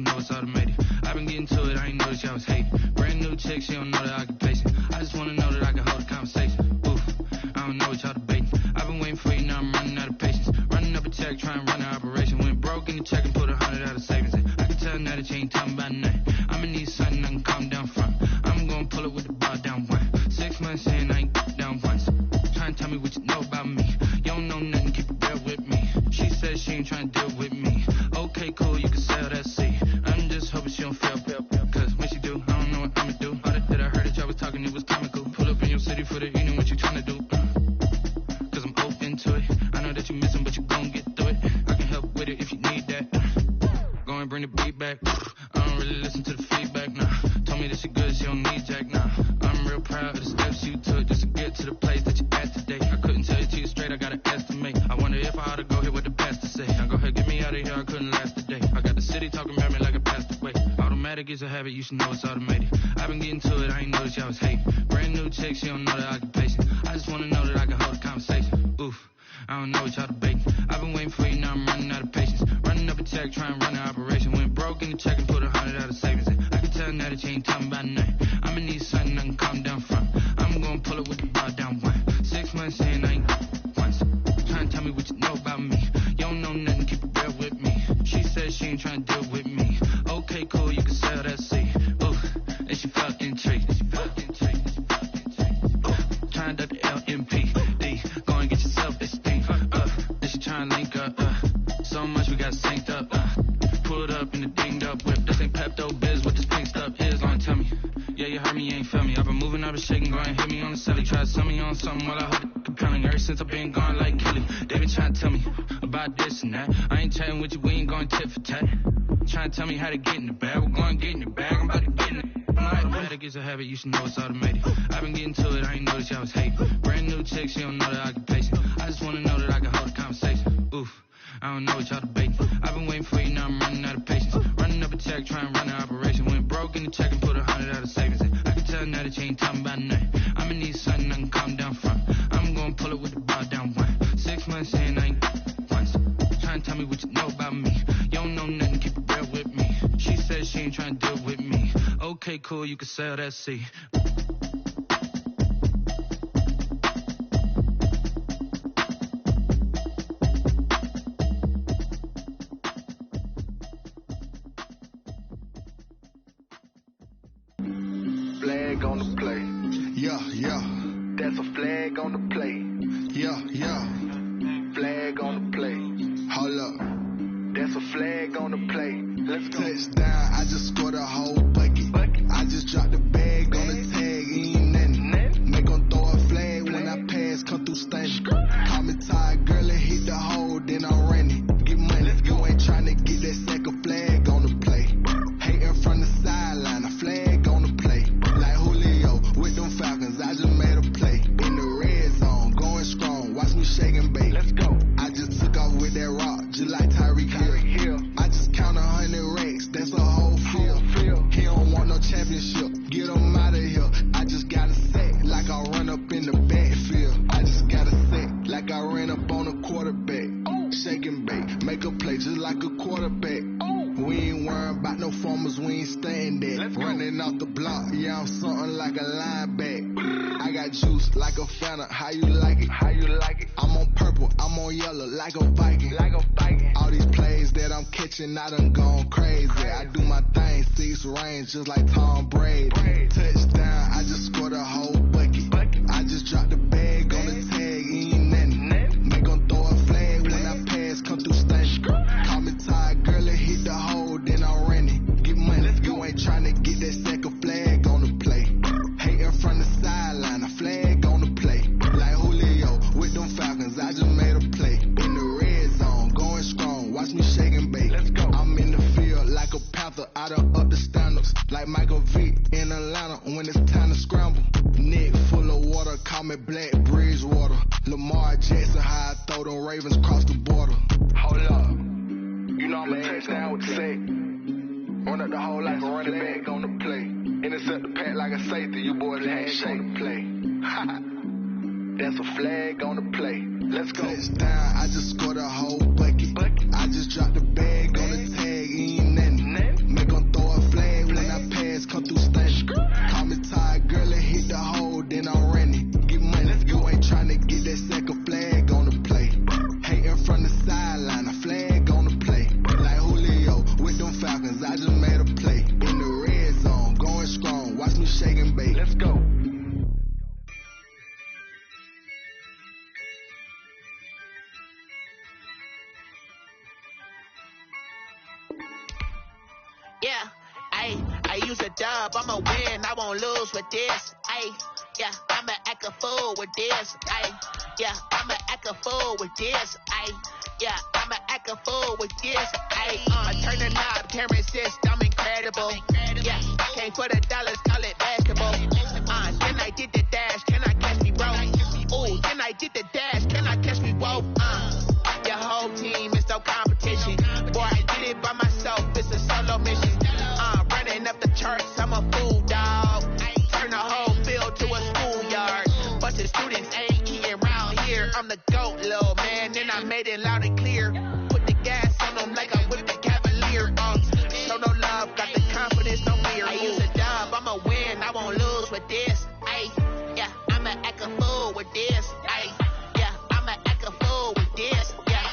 know it's automated. I've been getting to it, I ain't noticed y'all was hating. Brand new chick, she don't know the occupation. I just wanna know that I can hold a conversation. Oof, I don't know what y'all debating. I've been waiting for you, now I'm running out of patience. Running up a check, trying to run an operation. Went broke in the check and put 100 out of savings in. I can tell now that you ain't talking about nothing. I'ma need something I can calm down from. I'm gonna pull it with the bar down one. 6 months in, I ain't down once. Trying to tell me what you know about me. You don't know nothing, keep it real with me. She said she ain't trying to deal with me. Okay, cool, you can sell that seat. I'm just hoping she don't fail, cause when she do, I don't know what I'ma do. All that I heard that y'all was talking, it was comical. Pull up in your city for the evening, what you trying to do? Cause I'm open to it. I know that you missing, but you gon' get through it. I can help with it if you need that. Go and bring the beat back. I don't really listen to the feedback, nah. Told me that she good, she don't need jack, nah. I'm real proud of the steps you took just to get to the place that you at today. I couldn't tell you to you straight, I gotta estimate. I wonder if I ought to go hear what the pastor say. Now go ahead, get me out of here, I couldn't last a day. I got the city talking about me like I passed away. Automatic is a habit, you should know it's automated. I've been getting to it, I ain't noticed y'all was hating. Brand new chick, she don't know the occupation. I just wanna know that I can hold a conversation. Oof, I don't know what y'all debating. I've been waiting for you, now I'm running out of patience. Running up a check, trying to run an operation. Went broke in the check and put 100 out of savings in. I can tell now that you ain't talking about nothing. I'ma need something I can calm down from. I'm gonna pull it with the bar down one. 6 months in, I ain't once. Trying to tell me what you know about me. You don't know nothing, keep it real with me. She said she ain't trying to deal with me. Okay, cool, you can sell that seat. Ooh, and she felt intrigued. Trying to the LMPD. Go and get yourself esteem. And she trying to link up. So much we got synced up. Pulled up in the dinged up whip. This ain't Pepto Biz, what this pink stuff is. Go and tell me. Yeah, you heard me, you ain't feel me. I've been moving, I've been shaking. Go and hit me on the celly. Try to sell me on something while I hold it compelling. Ever since I've been gone like Kelly. They been trying to tell me about this and that. I ain't chatting with you, we ain't going tit for tat. Trying to tell me how to get in the bag. We're going to get in the bag, I'm about to get in it. Automatic is a habit, you should know it's automated. I've been getting to it, I ain't noticed y'all was hating. Brand new chick, she don't know the occupation. I just wanna know that I can hold a conversation. Oof, I don't know what y'all debating. I've been waiting for you, now I'm running out of patience. Running up a check, trying to run an operation. Went broke in the check and put 100 out of savings in. I can tell now that you ain't talking about nothing. I'ma need something I can calm down from. I'm gonna pull it with the bar down one. 6 months in, I ain't once. Trying to tell me what you know about me. You don't know nothing, keep it real with me. She said she ain't trying to deal with me. Okay, cool, you can sell that seat. Flag on the play. Yeah, yeah. That's a flag on the play. Yeah, yeah. Flag on the play. Hold up. That's a flag on the play. Let's go. Touchdown, I just scored a whole bucket. I just dropped the bag on the tag, ain't nothing. Make 'em throw a flag when I pass, come through stunning. Call me tired, girl, and hit the hole, then I'm running. Get money, you ain't tryna get that second flag on the play. Hating from the sideline, a flag on the play. Like Julio with them Falcons, I just made a play. In the red zone, going strong, watch me shake and bake. Let's go. I just took off with that rock, just like Tyreek Hill. I just count 100 racks, that's a whole field. He don't want no championship, get him out of here. I just got a sack, like I run up in the backfield. I just got a sack, like I ran up on a quarterback. Shake and bake, make a play just like a quarterback. We ain't worrying about no formers, we ain't staying there. Running off the block, yeah, I'm something like a lineback. I got juice like a Fanta, how you like it? How you like it? I'm on purple, I'm on yellow, like a Viking. Like a Viking. All these plays that I'm catching, I done gone crazy. I do my thing, 6 range, just like Tom Brady. Touchdown, I just scored a whole bucket. I just dropped the bag on the tag, ain't nothing. Make 'em throw a flag when I pass, come through stunning. Call me tired, girl, and hit the hole, then I'm running. Get money, you ain't tryna get that second flag on the play. Hating from the sideline, a flag on the play. Like Julio with them Falcons, I just made a play. In the red zone, going strong, watch me shake and bake. Let's go. I'm in the field like a Panther, I done up the standards. Like Michael Vick in Atlanta when it's time to scramble. Neck full of water, call me Black Bridgewater. Lamar Jackson, how I throw them Ravens cross the border. Hold up. You know I'm a touchdown with the sack. Run up the hole like a running back on the play. Intercept the pack like a safety. You boys handshake on the play. That's a flag on the play. Let's go. Touchdown, I just scored a whole bucket. I just dropped the bag on the tag, ain't nothing. Make cause I just made a play. In the red zone, going strong, watch me shake and bake. Let's go. Yeah, I use a dub, I'ma win, I won't lose with this. Yeah, I'ma act a fool with this. Yeah, I'ma act a fool with this. Yeah, I'ma act a fool with this. I turn the knob, camera assist, I'm incredible. Yeah, came for the dollars, call it basketball. Then I did the dash, can I catch me, bro? Ooh, then I did the dash, can I catch me, bro? Your whole team is no competition. Boy, I did it by myself, it's a solo mission. Running up the charts, I'm a fool, dog. Turn the whole field to a schoolyard. Bunch of students ain't eating round here. I'm the GOAT, little man, and I made it loud and clear. Put the gas on them like I'm with the Cavalier. Show no love, got the confidence, no fear. I use a dub, I'ma win, I won't lose with this. Yeah, I'ma act a fool with this. Yeah, I'ma act a fool with this. Yeah,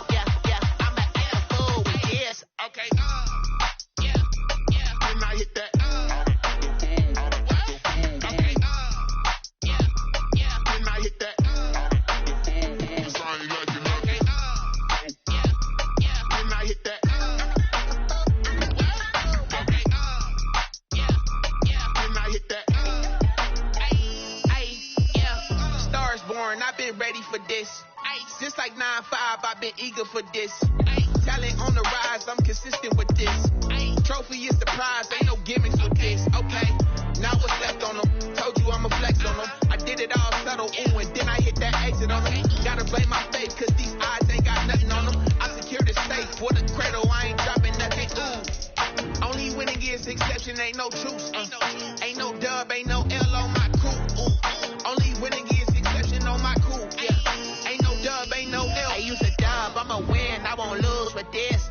I'ma act a fool with this. Okay, yeah, and I hit that. Okay, yeah, and I hit that. And I hit that. And I hit that. Yeah, stars born, I've been ready for this. Since like 9-5, I've been eager for this. Talent on the rise, I'm consistent with this. Trophy is the prize, ain't no gimmicks with this. Okay, now what's left on them? Told you I'ma flex on them. I did it all subtle, ooh, and then I hit that exit on them. Gotta blame my faith, cause these eyes ain't got nothing on them. I secured the safe with a cradle, I ain't dropping nothing, ooh. Only winning is exception, ain't no truce. Ain't no dub, ain't no L on my crew, ooh. Only winning is exception on my crew, yeah. Ain't no dub, ain't no L. I use a dub, I'ma win, I won't lose with this.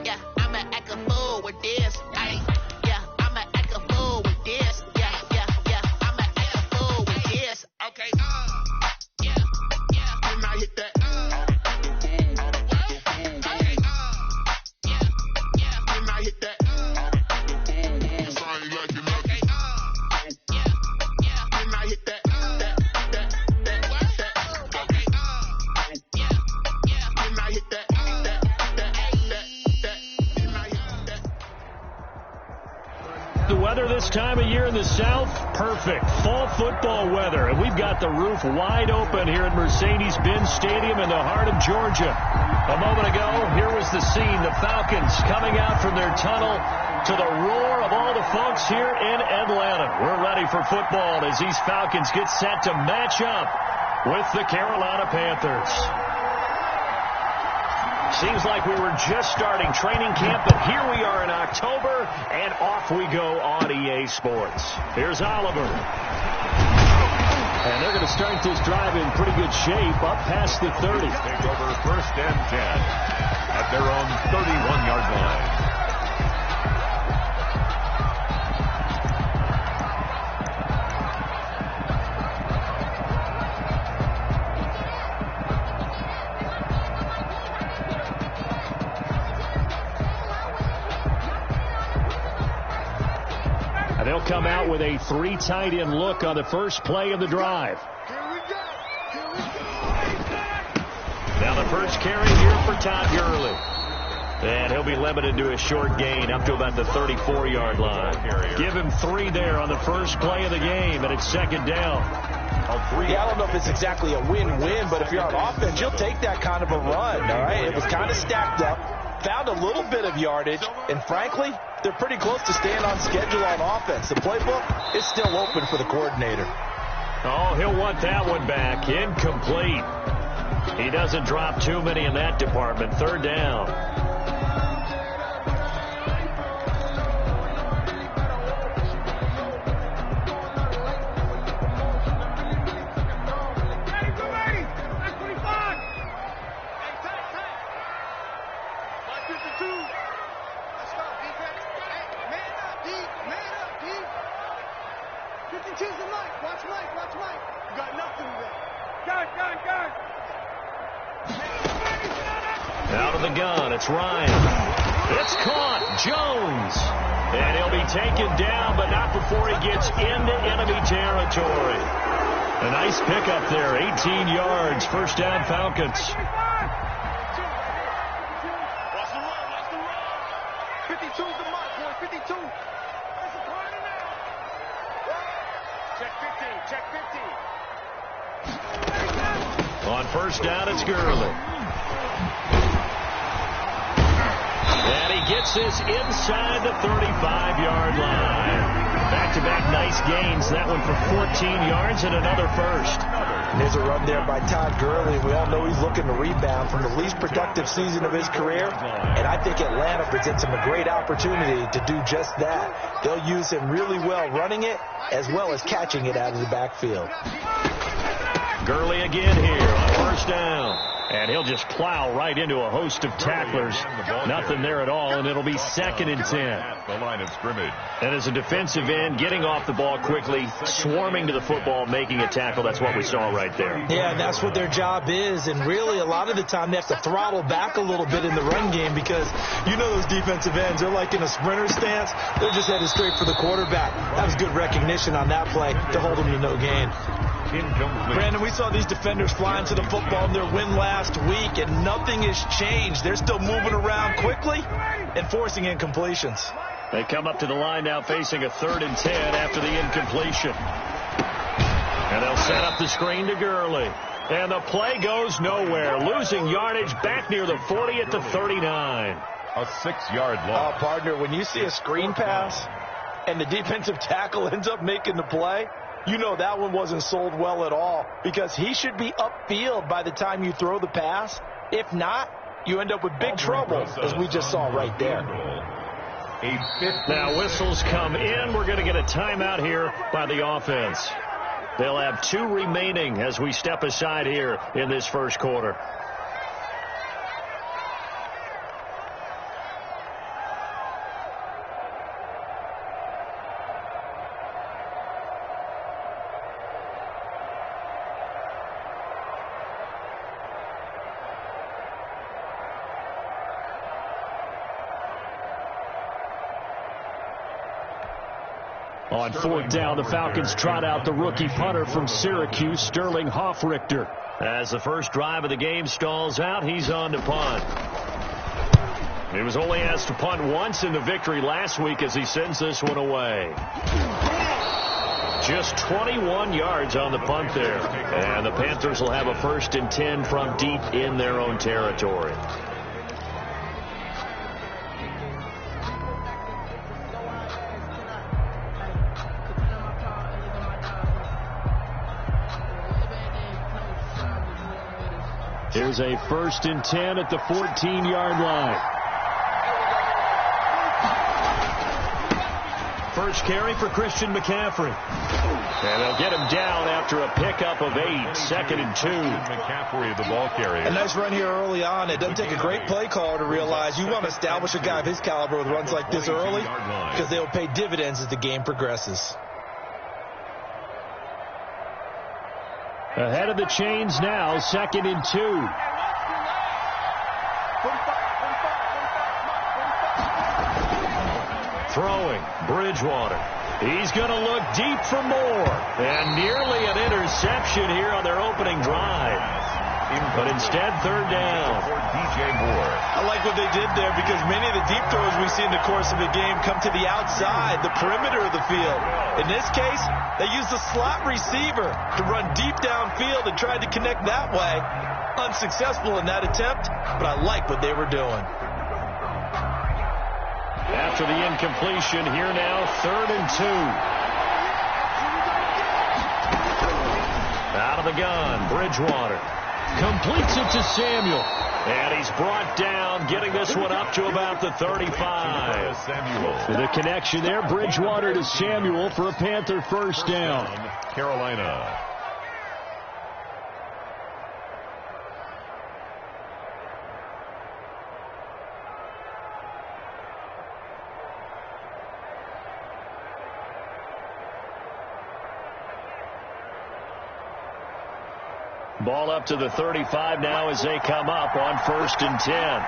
Yeah, I'ma act a fool with this. Yeah, I'ma act a fool with this. Yeah, I'ma act a fool with this. Okay, yeah, and I hit that. Okay, yeah, and I hit that. And I hit that. The weather this time of year in the South, perfect. Fall football weather. And we've got the roof wide open here at Mercedes-Benz Stadium in the heart of Georgia. A moment ago, here was the scene. The Falcons coming out from their tunnel to the roar of all the folks here in Atlanta. We're ready for football as these Falcons get set to match up with the Carolina Panthers. Seems like we were just starting training camp, but here we are in October, and off we go on EA Sports. Here's Oliver. And they're going to start this drive in pretty good shape, up past the 30. Take over 1st and 10 at their own 31-yard line. They'll come out with a 3 tight end look on the first play of the drive. Now the first carry here for Todd Gurley. And he'll be limited to a short gain up to about the 34-yard line. Give him 3 there on the first play of the game, and it's 2nd down. Yeah, I don't know if it's exactly a win-win, but if you're on offense, you'll take that kind of a run, all right? It was kind of stacked up, found a little bit of yardage, and frankly, they're pretty close to staying on schedule on offense. The playbook is still open for the coordinator. Oh, he'll want that one back. Incomplete. He doesn't drop too many in that department. 3rd down. Out of the gun, it's Ryan. It's caught. Jones. And he'll be taken down, but not before he gets into enemy territory. A nice pickup there, 18 yards, first down Falcons. Watch the run. 52's the mark, boy, 52. Check 15. On first down, it's Gurley. And he gets this inside the 35-yard line. Back-to-back nice gains. That one for 14 yards and another first. And there's a run there by Todd Gurley. We all know he's looking to rebound from the least productive season of his career. And I think Atlanta presents him a great opportunity to do just that. They'll use him really well running it as well as catching it out of the backfield. Gurley again here on first down. And he'll just plow right into a host of tacklers. Nothing there at all, and it'll be 2nd and 10. The line of scrimmage. And as a defensive end, getting off the ball quickly, swarming to the football, making a tackle, that's what we saw right there. Yeah, and that's what their job is. And really, a lot of the time, they have to throttle back a little bit in the run game because you know those defensive ends, they're like in a sprinter stance. They're just headed straight for the quarterback. That was good recognition on that play to hold them to no gain. Brandon, we saw these defenders flying to the football in their win last week, and nothing has changed. They're still moving around quickly and forcing incompletions. They come up to the line now facing a 3rd and 10 after the incompletion. And they'll set up the screen to Gurley. And the play goes nowhere. Losing yardage back near the 40 at the 39. A 6-yard loss. Partner, when you see a screen pass and the defensive tackle ends up making the play, you know that one wasn't sold well at all because he should be upfield by the time you throw the pass. If not, you end up with big trouble, as we just saw right there. Now whistles come in. We're going to get a timeout here by the offense. They'll have 2 remaining as we step aside here in this first quarter. On 4th down, the Falcons trot out the rookie punter from Syracuse, Sterling Hoffrichter. As the first drive of the game stalls out, he's on to punt. He was only asked to punt once in the victory last week as he sends this one away. Just 21 yards on the punt there. And the Panthers will have a 1st and 10 from deep in their own territory. Here's a 1st and 10 at the 14-yard line. First carry for Christian McCaffrey. And they'll get him down after a pickup of 8, 2nd and 2. McCaffrey, the ball carrier. A nice run here early on. It doesn't take a great play caller to realize you want to establish a guy of his caliber with runs like this early because they will pay dividends as the game progresses. Ahead of the chains now, 2nd and 2. Throwing, Bridgewater. He's going to look deep for more. And nearly an interception here on their opening drive. But instead, 3rd down. I like what they did there because many of the deep throws we see in the course of the game come to the outside, the perimeter of the field. In this case, they used the slot receiver to run deep downfield and tried to connect that way. Unsuccessful in that attempt, but I like what they were doing. After the incompletion, here now, 3rd and 2. Out of the gun, Bridgewater. Completes it to Samuel. And he's brought down, getting this one up to about the 35. The connection there, Bridgewater to Samuel for a Panther 1st down. Carolina. Ball up to the 35 now as they come up on 1st and 10.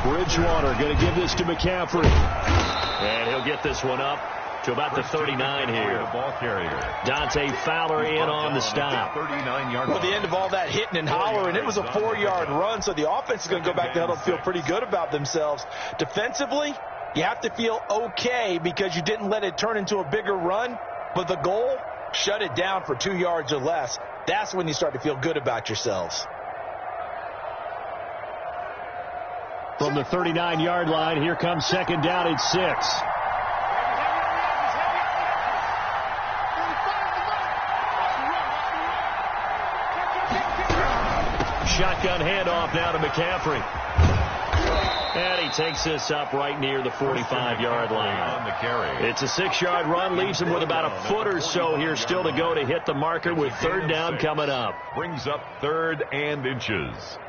Bridgewater going to give this to McCaffrey. And he'll get this one up to about the 39 here. The ball carrier. Dante Fowler in on the stop. 39-yard Well, the end of all that hitting and hollering, it was a 4-yard run, so the offense is going to go back to huddle and feel pretty good about themselves. Defensively, you have to feel okay because you didn't let it turn into a bigger run, but the goal, shut it down for 2 yards or less. That's when you start to feel good about yourselves. From the 39-yard line, here comes second down at 6. Shotgun handoff now to McCaffrey. And he takes this up right near the 45-yard line. On the carry. It's a 6-yard run, leaves him with about a foot or so here still to go to hit the marker with third down coming up. Brings up 3rd and inches.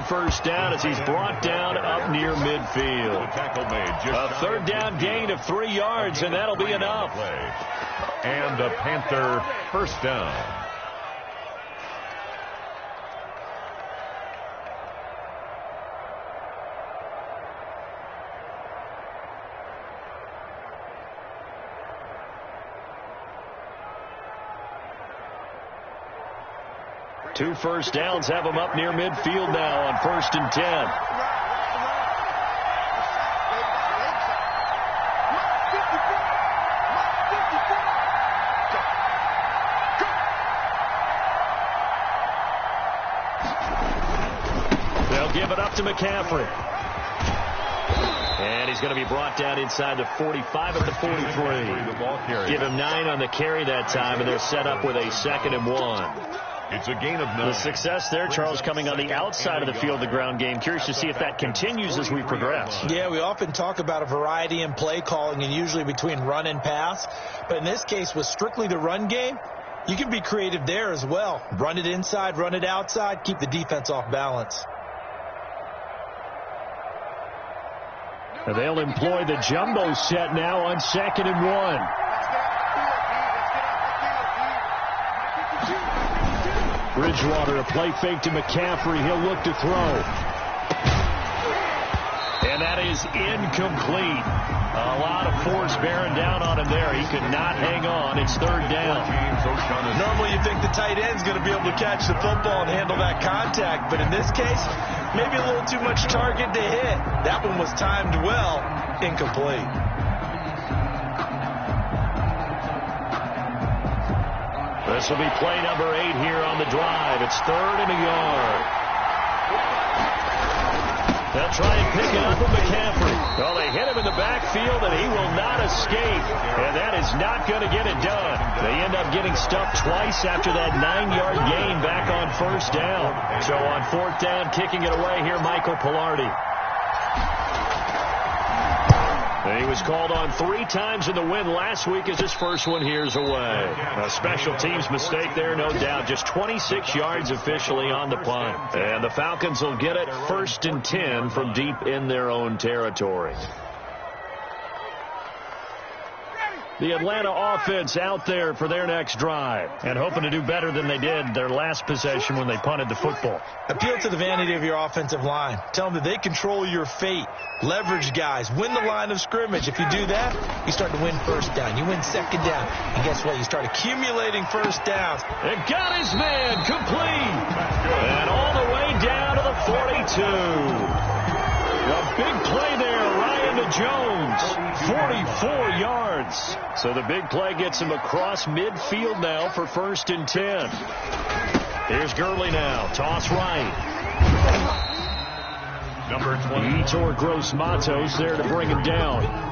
First down as he's brought down up near midfield. A third down gain of 3 yards, and that'll be enough. And the Panther first down. Two first downs have him up near midfield now on 1st and 10. They'll give it up to McCaffrey. And he's going to be brought down inside the 45 at the 43. Give him 9 on the carry that time, and they're set up with a 2nd and 1. It's a gain of 9. The success there, Charles, coming on the outside of the field, the ground game. Curious to see if that continues as we progress. Yeah, we often talk about a variety in play calling and usually between run and pass. But in this case, with strictly the run game, you can be creative there as well. Run it inside, run it outside, keep the defense off balance. And they'll employ the jumbo set now on 2nd and 1. Bridgewater, a play fake to McCaffrey. He'll look to throw. And that is incomplete. A lot of force bearing down on him there. He could not hang on. It's 3rd down. Normally you think the tight end's going to be able to catch the football and handle that contact. But in this case, maybe a little too much target to hit. That one was timed well. Incomplete. This will be play number 8 here on the drive. It's 3rd and a yard. They'll try and pick it up with McCaffrey. Well, they hit him in the backfield, and he will not escape. And that is not going to get it done. They end up getting stuffed twice after that 9-yard gain back on 1st down. So on 4th down, kicking it away here, Michael Pilardi. He was called on 3 times in the win last week as his first one here's away. A special teams mistake there, no doubt. Just 26 yards officially on the punt. And the Falcons will get it 1st and 10 from deep in their own territory. The Atlanta offense out there for their next drive and hoping to do better than they did their last possession when they punted the football. Appeal to the vanity of your offensive line. Tell them that they control your fate. Leverage guys. Win the line of scrimmage. If you do that, you start to win 1st down. You win 2nd down. And guess what? You start accumulating 1st downs. And got his man complete. And all the way down to the 42. A big play there, Ryan to Jones, 44 yards. So the big play gets him across midfield now for 1st and 10. Here's Gurley now, toss right. Number 20. Yetur Gross-Matos there to bring him down.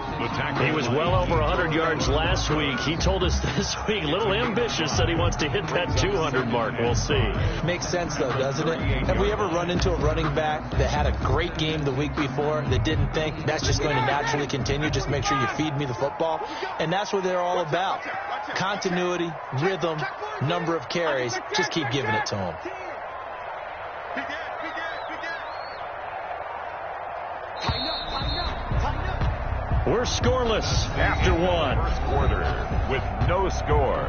He was well over 100 yards last week. He told us this week, a little ambitious, said he wants to hit that 200 mark. We'll see. Makes sense, though, doesn't it? Have we ever run into a running back that had a great game the week before that didn't think that's just going to naturally continue? Just make sure you feed me the football. And that's what they're all about. Continuity, rhythm, number of carries, just keep giving it to him. We're scoreless after one. First quarter with no score.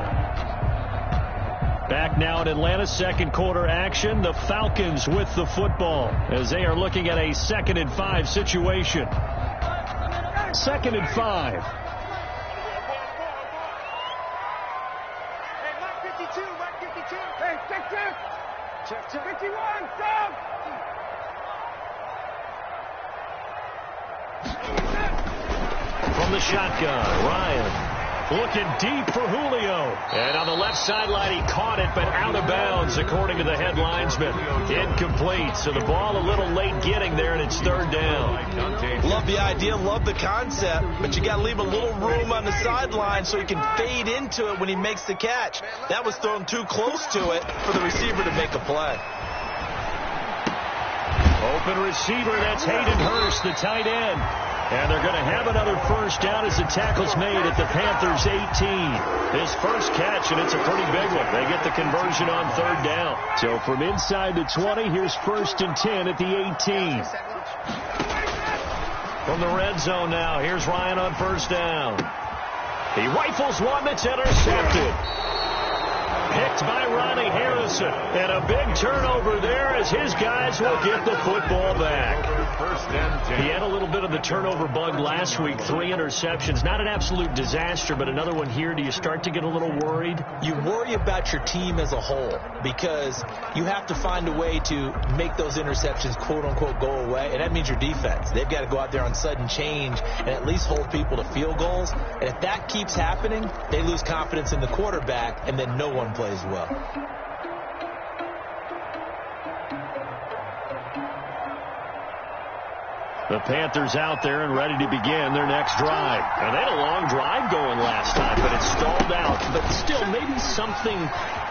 Back now in Atlanta, second quarter action. The Falcons with the football as they are looking at a 2nd and 5 situation. 2nd and 5. Hey, Mike 52, Mike 52. Hey, check. 51, down. From the shotgun, Ryan looking deep for Julio. And on the left sideline, he caught it, but out of bounds, according to the head linesman. Incomplete, so the ball a little late getting there, and it's 3rd down. Love the idea, love the concept, but you got to leave a little room on the sideline so he can fade into it when he makes the catch. That was thrown too close to it for the receiver to make a play. Open receiver, that's Hayden Hurst, the tight end. And they're going to have another first down as the tackle's made at the Panthers' 18. His first catch, and it's a pretty big one. They get the conversion on 3rd down. So from inside the 20, here's 1st and 10 at the 18. From the red zone now, here's Ryan on 1st down. He rifles one that's intercepted. Picked by Ronnie Harrison. And a big turnover there as his guys will get the football back. He had a little bit of the turnover bug last week. 3 interceptions. Not an absolute disaster, but another one here. Do you start to get a little worried? You worry about your team as a whole because you have to find a way to make those interceptions, quote-unquote, go away. And that means your defense. They've got to go out there on sudden change and at least hold people to field goals. And if that keeps happening, they lose confidence in the quarterback, and then no one plays well. The Panthers out there and ready to begin their next drive. And they had a long drive going last time, but it stalled out. But still, maybe something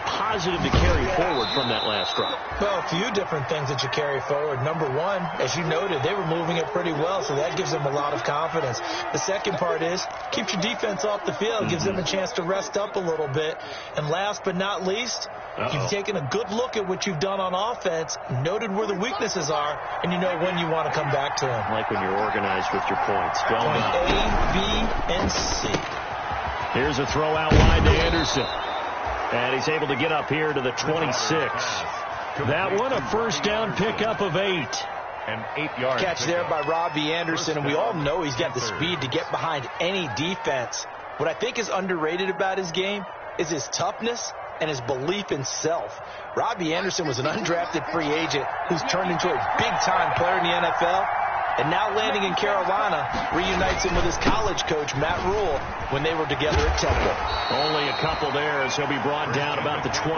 positive to carry forward from that last drive. Well, a few different things that you carry forward. Number one, as you noted, they were moving it pretty well, so that gives them a lot of confidence. The second part is keeps your defense off the field, gives them a chance to rest up a little bit. And last but not least, you've taken a good look at what you've done on offense, noted where the weaknesses are, and you know when you want to come back to them. Like when you're organized with your points. Well Point done. A, B, and C. Here's a throw out wide to Anderson. And he's able to get up here to the 26. That one, a first down pickup of 8. An 8-yard Catch there by Robbie Anderson, and we all know he's got the speed to get behind any defense. What I think is underrated about his game is his toughness and his belief in self. Robbie Anderson was an undrafted free agent who's turned into a big-time player in the NFL, and now landing in Carolina reunites him with his college coach, Matt Rule, when they were together at Temple. Only a couple there, as he'll be brought down about the 28.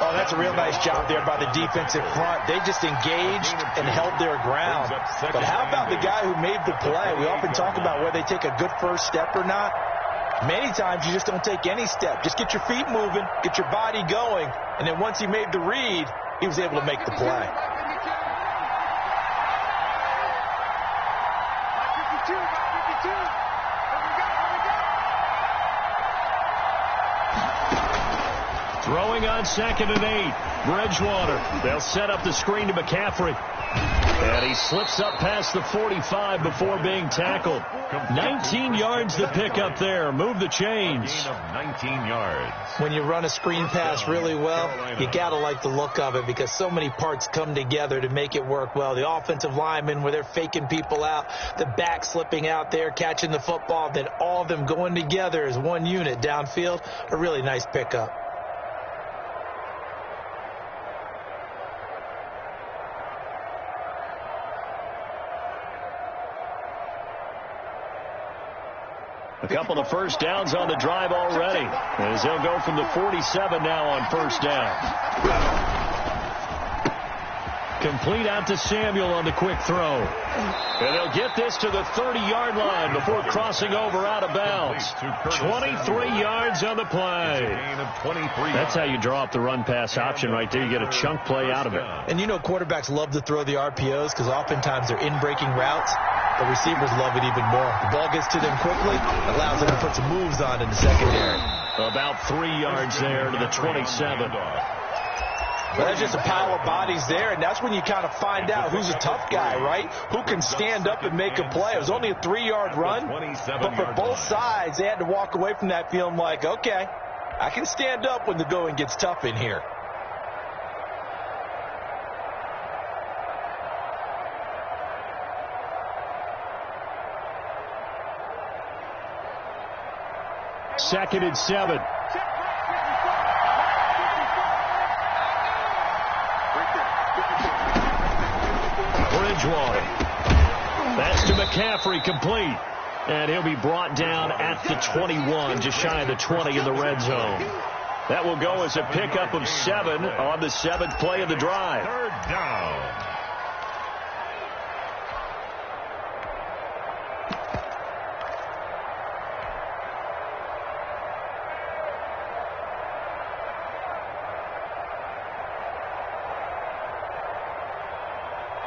Oh, that's a real nice job there by the defensive front. They just engaged and held their ground. But how about the guy who made the play? We often talk about whether they take a good first step or not. Many times you just don't take any step. Just get your feet moving, get your body going, and then once he made the read, he was able to make the play. Throwing on 2nd and 8. Bridgewater. They'll set up the screen to McCaffrey. And he slips up past the 45 before being tackled. 19 yards to pick up there. Move the chains. 19 yards. When you run a screen pass really well, you got to like the look of it because so many parts come together to make it work well. The offensive linemen where they're faking people out, the back slipping out there, catching the football, then all of them going together as one unit downfield. A really nice pickup. A couple of first downs on the drive already, as he'll go from the 47 now on first down. Complete out to Samuel on the quick throw. And they'll get this to the 30-yard line before crossing over out of bounds. 23 yards on the play. That's how you draw up the run-pass option right there. You get a chunk play out of it. And you know quarterbacks love to throw the RPOs because oftentimes they're in-breaking routes. The receivers love it even more. The ball gets to them quickly, allows them to put some moves on in the secondary. About 3 yards there to the 27. Well, there's just a pile of bodies there, and that's when you kind of find out who's a tough guy, right? Who can stand up and make a play. It was only a 3-yard run, but for both sides, they had to walk away from that feeling like, okay, I can stand up when the going gets tough in here. Second and 7. Bridgewater. That's to McCaffrey, complete. And he'll be brought down at the 21, just shy of the 20 in the red zone. That will go as a pickup of 7 on the 7th play of the drive. Third down.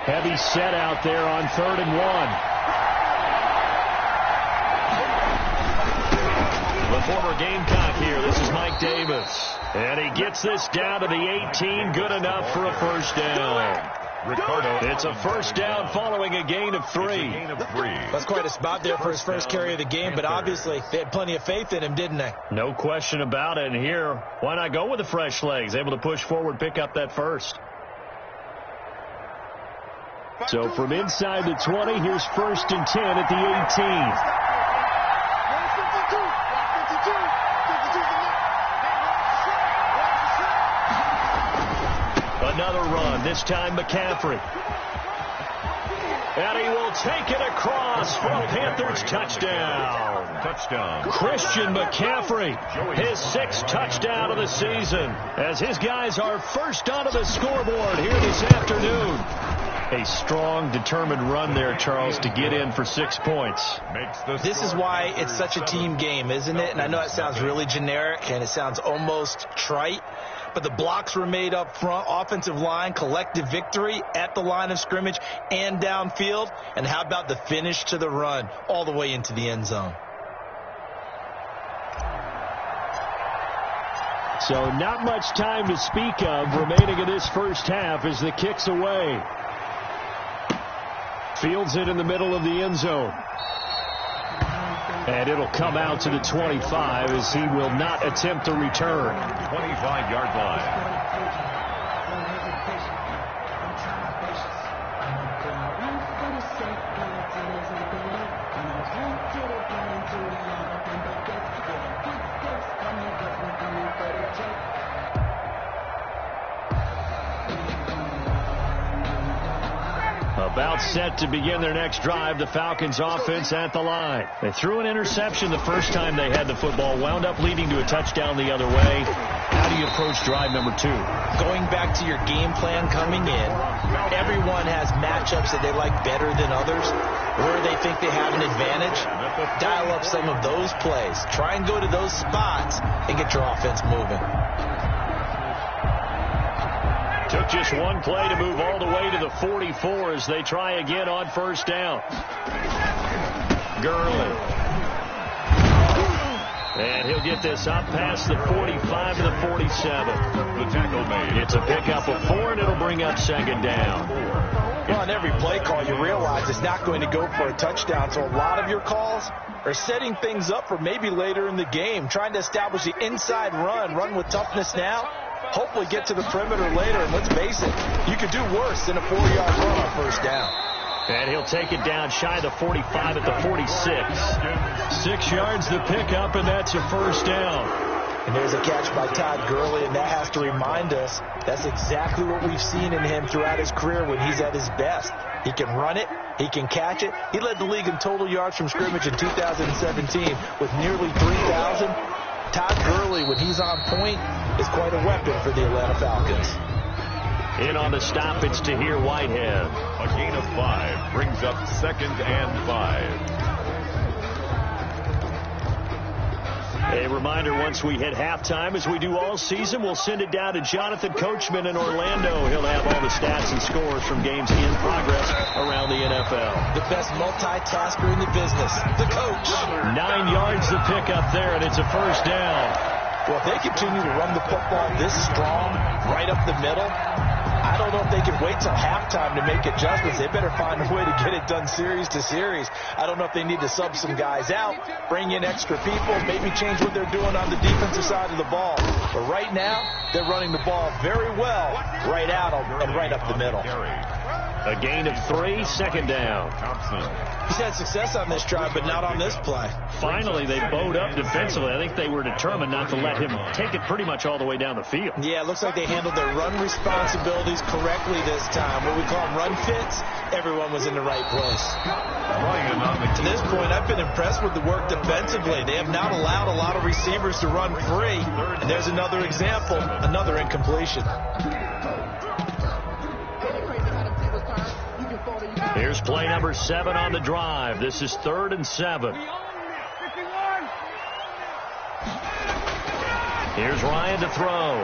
Heavy set out there on 3rd and 1. The former Gamecock here. This is Mike Davis. And he gets this down to the 18. Good enough for a first down. It's a first down following a gain of 3. That's quite a spot there for his first carry of the game, but obviously they had plenty of faith in him, didn't they? No question about it. And here, why not go with the fresh legs? Able to push forward, pick up that first. So from inside the 20, here's 1st and 10 at the 18. Another run, this time McCaffrey. And he will take it across for a Panthers touchdown. Christian McCaffrey, his 6th touchdown of the season, as his guys are first onto the scoreboard here this afternoon. A strong, determined run there, Charles, to get in for 6 points. This is why it's such a team game, isn't it? And I know it sounds really generic and it sounds almost trite, but the blocks were made up front, offensive line, collective victory at the line of scrimmage and downfield. And how about the finish to the run all the way into the end zone? So not much time to speak of remaining in this first half as the kick's away. Fields it in the middle of the end zone. And it'll come out to the 25 as he will not attempt to return. 25-yard line. About set to begin their next drive, the Falcons offense at the line. They threw an interception the first time they had the football, wound up leading to a touchdown the other way. How do you approach drive number 2? Going back to your game plan coming in, everyone has matchups that they like better than others, where they think they have an advantage. Dial up some of those plays. Try and go to those spots and get your offense moving. Took just one play to move all the way to the 44 as they try again on first down. Gurley. And he'll get this up past the 45 to the 47. The tackle made. It's a pickup of 4, and it'll bring up second down. Well, on every play call, you realize it's not going to go for a touchdown, so a lot of your calls are setting things up for maybe later in the game, trying to establish the inside run with toughness now. Hopefully get to the perimeter later, and let's face it, you could do worse than a 4-yard run on first down. And he'll take it down shy of the 45 at the 46. 6 yards the pickup, and that's a first down. And there's a catch by Todd Gurley, and that has to remind us that's exactly what we've seen in him throughout his career when he's at his best. He can run it. He can catch it. He led the league in total yards from scrimmage in 2017 with nearly 3,000. Todd Gurley, when he's on point, is quite a weapon for the Atlanta Falcons. In on the stop, it's Tahir Whitehead. A gain of 5 brings up 2nd and 5. A reminder, once we hit halftime, as we do all season, we'll send it down to Jonathan Coachman in Orlando. He'll have all the stats and scores from games in progress around the NFL. The best multitasker in the business, the coach. 9 yards to pick up there, and it's a first down. Well, if they continue to run the football this strong, right up the middle, I don't know if they can wait till halftime to make adjustments. They better find a way to get it done series to series. I don't know if they need to sub some guys out, bring in extra people, maybe change what they're doing on the defensive side of the ball. But right now, they're running the ball very well, right out and right up the middle. A gain of 3, second down. He's had success on this drive, but not on this play. Finally, they bowed up defensively. I think they were determined not to let him take it pretty much all the way down the field. Yeah, it looks like they handled their run responsibilities correctly this time. What we call them run fits, everyone was in the right place. To this point, I've been impressed with the work defensively. They have not allowed a lot of receivers to run free. And there's another example, another incompletion. Here's play number 7 on the drive. This is 3rd and 7. Here's Ryan to throw.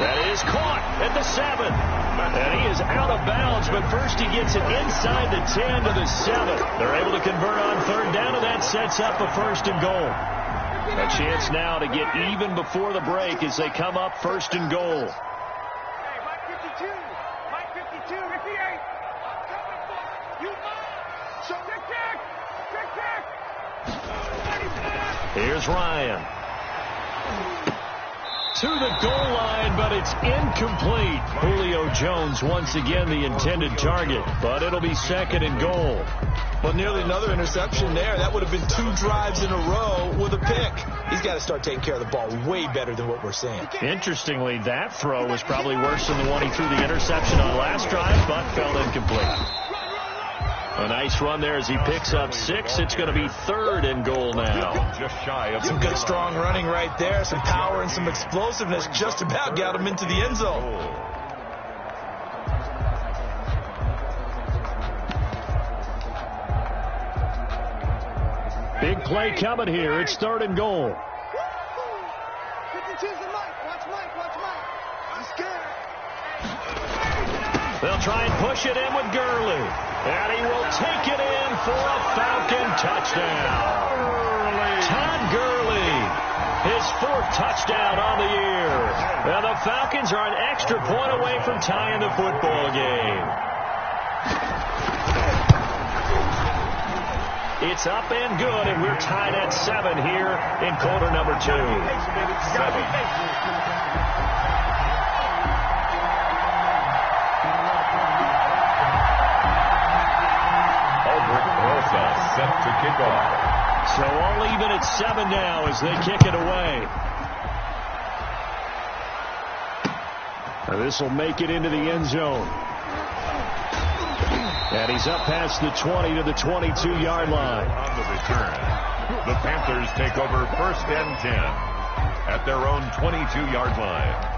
That is caught at the 7. And he is out of bounds, but first he gets it inside the 10 to the 7. They're able to convert on 3rd down, and that sets up a 1st and goal. A chance now to get even before the break as they come up 1st and goal. Here's Ryan. To the goal line, but it's incomplete. Julio Jones once again the intended target, but it'll be 2nd and goal. Well, nearly another interception there. That would have been 2 drives in a row with a pick. He's got to start taking care of the ball way better than what we're seeing. Interestingly, that throw was probably worse than the one he threw the interception on last drive, but fell incomplete. A nice run there as he picks up 6. It's going to be 3rd and goal now. Just shy of some good strong running right there. Some power and some explosiveness just about got him into the end zone. Big play coming here. It's 3rd and goal. They'll try and push it in with Gurley. And he will take it in for a Falcon touchdown. Todd Gurley, his 4th touchdown on the year. And the Falcons are an extra point away from tying the football game. It's up and good, and we're tied at 7 here in quarter number 2. 7. Set to kick off. So all even at 7 now as they kick it away. This will make it into the end zone. And he's up past the 20 to the 22-yard line. On the return, the Panthers take over 1st and 10 at their own 22-yard line.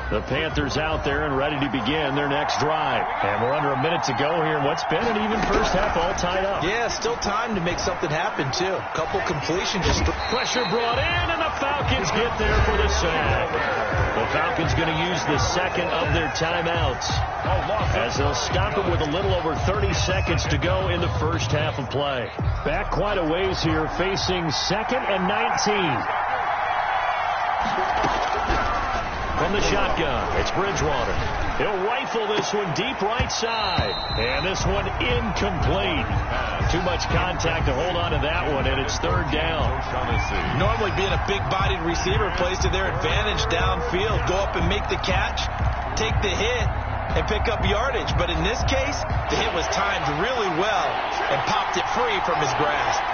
The Panthers out there and ready to begin their next drive. And we're under a minute to go here in what's been an even first half, all tied up. Yeah, still time to make something happen, too. A couple completions. Pressure brought in, and the Falcons get there for the sack. The Falcons going to use the 2nd of their timeouts as they'll stop it with a little over 30 seconds to go in the first half of play. Back quite a ways here, facing 2nd and 19. From the shotgun, it's Bridgewater. He'll rifle this one deep right side. And this one incomplete. Too much contact to hold on to that one, and it's 3rd down. Normally being a big-bodied receiver plays to their advantage downfield. Go up and make the catch, take the hit, and pick up yardage. But in this case, the hit was timed really well and popped it free from his grasp.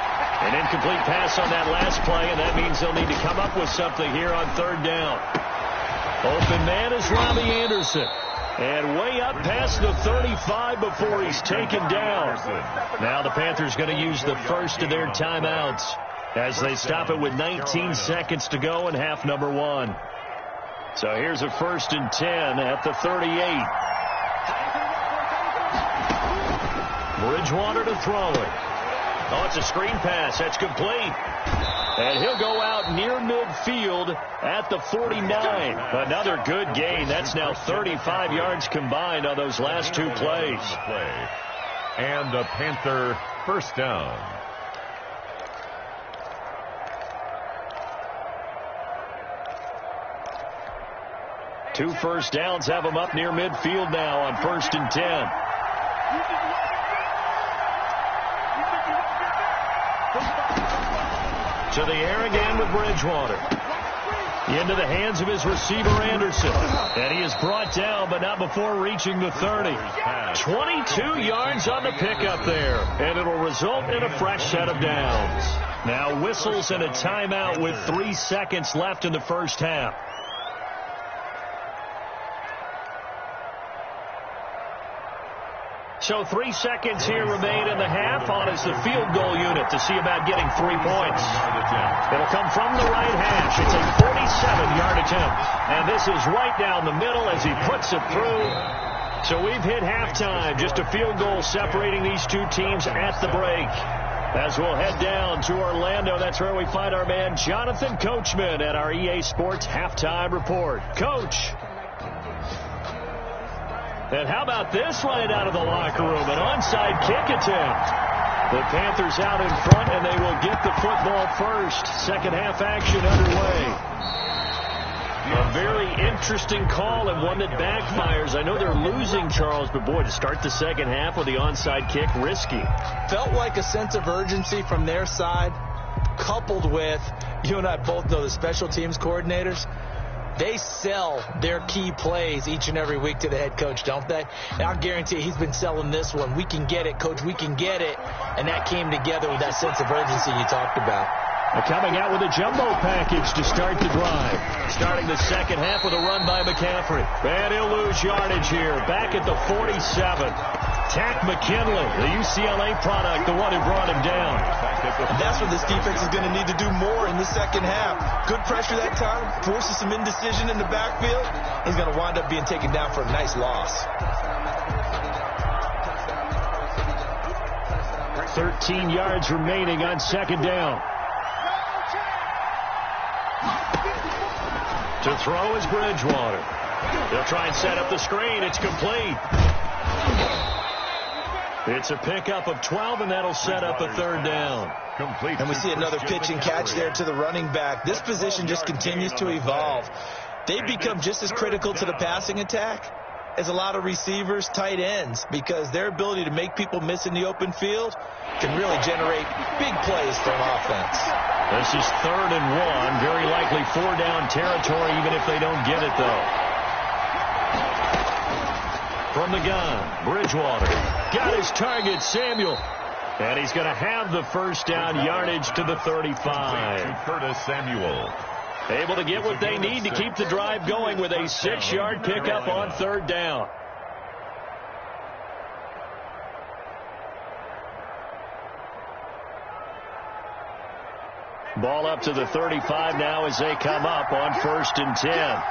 An incomplete pass on that last play, and that means they'll need to come up with something here on 3rd down. Open man is Robbie Anderson. And way up past the 35 before he's taken down. Now the Panthers going to use the 1st of their timeouts as they stop it with 19 seconds to go in half number 1. So here's a 1st and 10 at the 38. Bridgewater to throw it. Oh, it's a screen pass. That's complete. And he'll go out near midfield at the 49. Another good gain. That's now 35 yards combined on those last two plays. And a Panther first down. Two first downs have him up near midfield now on 1st and 10. To the air again with Bridgewater. Into the hands of his receiver, Anderson. And he is brought down, but not before reaching the 30. 22 yards on the pickup there. And it'll result in a fresh set of downs. Now whistles and a timeout with 3 seconds left in the first half. So 3 seconds here remain in the half. On is the field goal unit to see about getting 3 points. It'll come from the right hash. It's a 47-yard attempt. And this is right down the middle as he puts it through. So we've hit halftime. Just a field goal separating these two teams at the break. As we'll head down to Orlando, that's where we find our man Jonathan Coachman at our EA Sports Halftime Report. Coach. And how about this right out of the locker room? An onside kick attempt. The Panthers out in front, and they will get the football first. Second half action underway. A very interesting call and one that backfires. I know they're losing, Charles, but boy, to start the second half with the onside kick, risky. Felt like a sense of urgency from their side, coupled with, you and I both know the special teams coordinators. They sell their key plays each and every week to the head coach, don't they? And I'll guarantee you he's been selling this one. We can get it, coach, we can get it. And that came together with that sense of urgency you talked about. They're coming out with a jumbo package to start the drive. Starting the second half with a run by McCaffrey. And he'll lose yardage here. Back at the 47. Tack McKinley, the UCLA product, the one who brought him down. And that's what this defense is going to need to do more in the second half. Good pressure that time, forces some indecision in the backfield. He's going to wind up being taken down for a nice loss. 13 yards remaining on second down. To throw is Bridgewater. They'll try and set up the screen. It's complete. It's a pickup of 12, and that'll set up a third down. Complete. And we see another pitch and catch there to the running back. This position just continues to evolve. They've become just as critical to the passing attack as a lot of receivers, tight ends, because their ability to make people miss in the open field can really generate big plays for an offense. This is 3rd and 1. Very likely 4-down territory, even if they don't get it, though. From the gun, Bridgewater got his target, Samuel. And he's going to have the first down, yardage to the 35. Curtis Samuel. Able to get what they need to keep the drive going with a 6-yard pickup on 3rd down. Ball up to the 35 now as they come up on 1st and 10.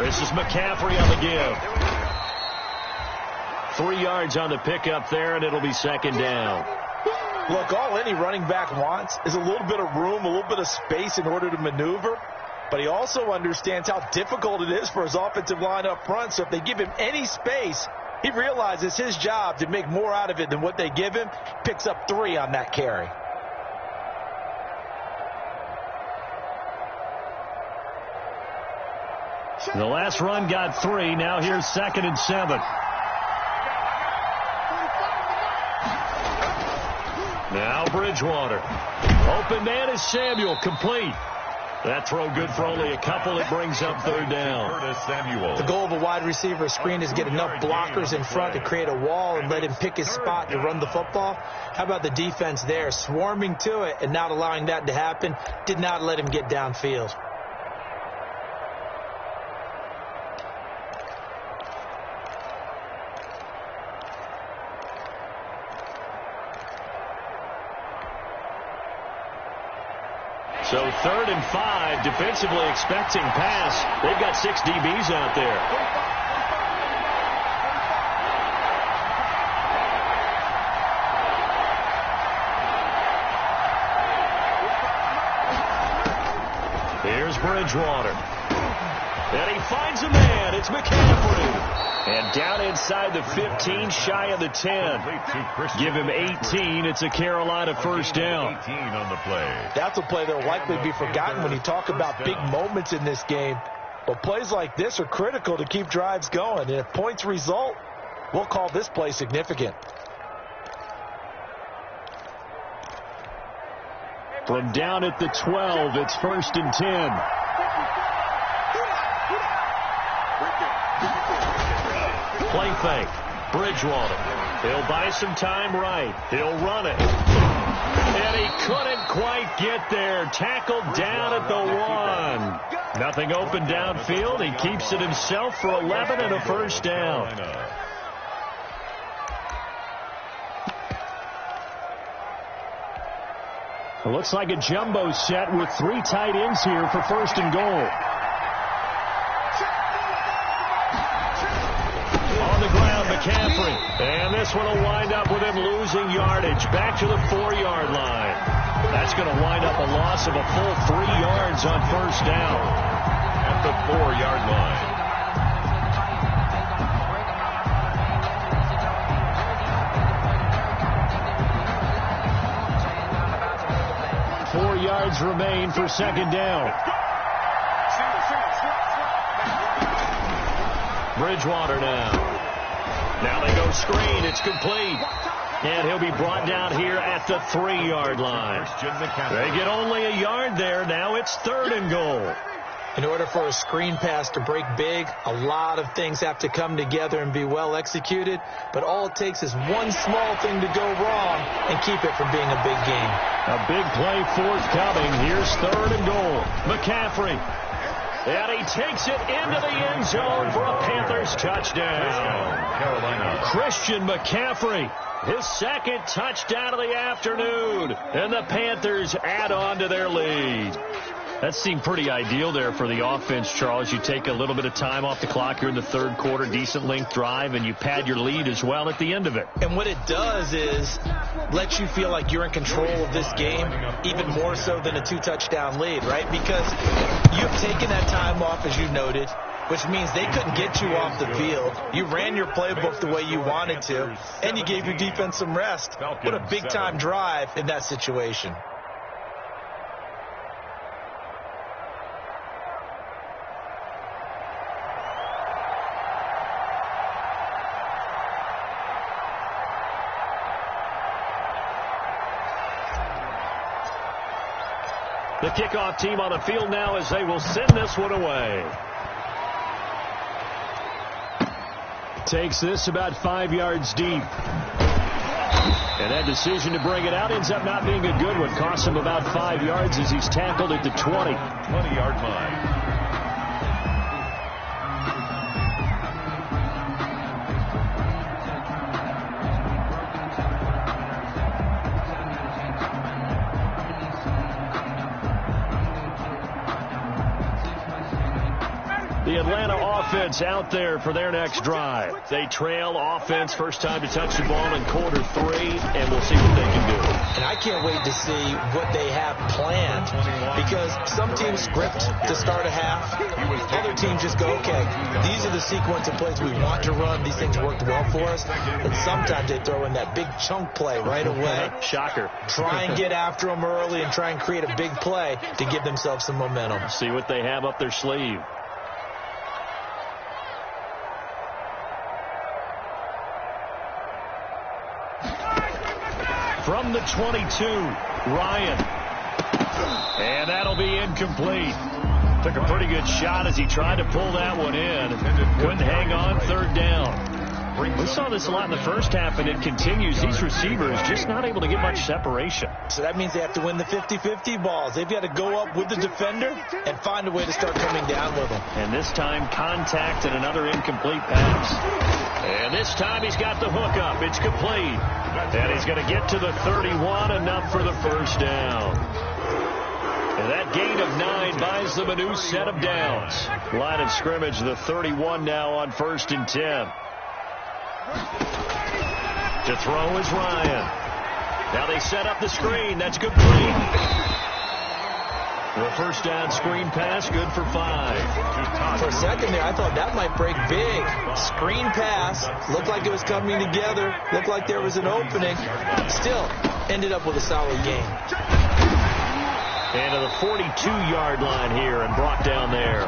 This is McCaffrey on the give. 3 yards on the pickup there, and it'll be 2nd down. Look, all any running back wants is a little bit of room, a little bit of space in order to maneuver. But he also understands how difficult it is for his offensive line up front. So if they give him any space, he realizes his job to make more out of it than what they give him. Picks up 3 on that carry. The last run got 3. Now here's 2nd and 7. Now Bridgewater. Open man is Samuel. Complete. That throw good for only a couple. It brings up 3rd down. Curtis Samuel. The goal of a wide receiver screen is get enough blockers in front to create a wall and let him pick his spot to run the football. How about the defense there? Swarming to it and not allowing that to happen. Did not let him get downfield. So 3rd and 5, defensively expecting pass. They've got 6 DBs out there. Here's Bridgewater. And he finds a man. It's McCaffrey. And down inside the 15, shy of the 10. Give him 18. It's a Carolina first down. 18 on the play. That's a play that will likely be forgotten when you talk about big moments in this game. But plays like this are critical to keep drives going. And if points result, we'll call this play significant. From down at the 12, it's 1st and 10. Play fake. Bridgewater. He'll buy some time right. He'll run it. And he couldn't quite get there. Tackled down at the 1. Nothing open downfield. He keeps it himself for 11 and a first down. It looks like a jumbo set with 3 tight ends here for 1st and goal. On the ground, McCaffrey. And this one will wind up with him losing yardage. Back to the 4-yard line. That's going to wind up a loss of a full 3 yards on 1st down. At the 4-yard line. 4 yards remain for 2nd down. Bridgewater now. Now they go screen. It's complete. And he'll be brought down here at the 3-yard line. They get only a yard there. Now it's 3rd and goal. In order for a screen pass to break big, a lot of things have to come together and be well executed. But all it takes is one small thing to go wrong and keep it from being a big game. A big play forthcoming. Here's 3rd and goal. McCaffrey. And he takes it into the end zone for a Panthers touchdown. Carolina. Christian McCaffrey. His 2nd touchdown of the afternoon. And the Panthers add on to their lead. That seemed pretty ideal there for the offense, Charles. You take a little bit of time off the clock here in the 3rd quarter, decent length drive, and you pad your lead as well at the end of it. And what it does is let you feel like you're in control of this game, even more so than a 2-touchdown lead, right? Because you've taken that time off, as you noted, which means they couldn't get you off the field. You ran your playbook the way you wanted to, and you gave your defense some rest. What a big-time drive in that situation. The kickoff team on the field now as they will send this one away. Takes this about 5 yards deep. And that decision to bring it out ends up not being a good one. Costs him about 5 yards as he's tackled at the 20. 20-yard line. The Atlanta offense out there for their next drive. They trail offense, first time to touch the ball in quarter 3, and we'll see what they can do. And I can't wait to see what they have planned, because some teams script to start a half. Other teams just go, okay, these are the sequence of plays we want to run. These things worked well for us. And sometimes they throw in that big chunk play right away. Shocker. Try and get after them early and try and create a big play to give themselves some momentum. See what they have up their sleeve. From the 22, Ryan. And that'll be incomplete. Took a pretty good shot as he tried to pull that one in. Couldn't hang on, 3rd down. We saw this a lot in the first half, and it continues. These receivers just not able to get much separation. So that means they have to win the 50-50 balls. They've got to go up with the defender and find a way to start coming down with them. And this time, contact and another incomplete pass. And this time he's got the hook up. It's complete. And he's going to get to the 31, enough for the first down. And that gain of 9 buys them a new set of downs. Line of scrimmage, the 31 now on 1st and 10. To throw is Ryan. Now they set up the screen. That's complete. a first down screen pass, good for 5. For a second there, I thought that might break big. Screen pass, looked like it was coming together, looked like there was an opening. Still, ended up with a solid gain. And to the 42-yard line here and brought down there.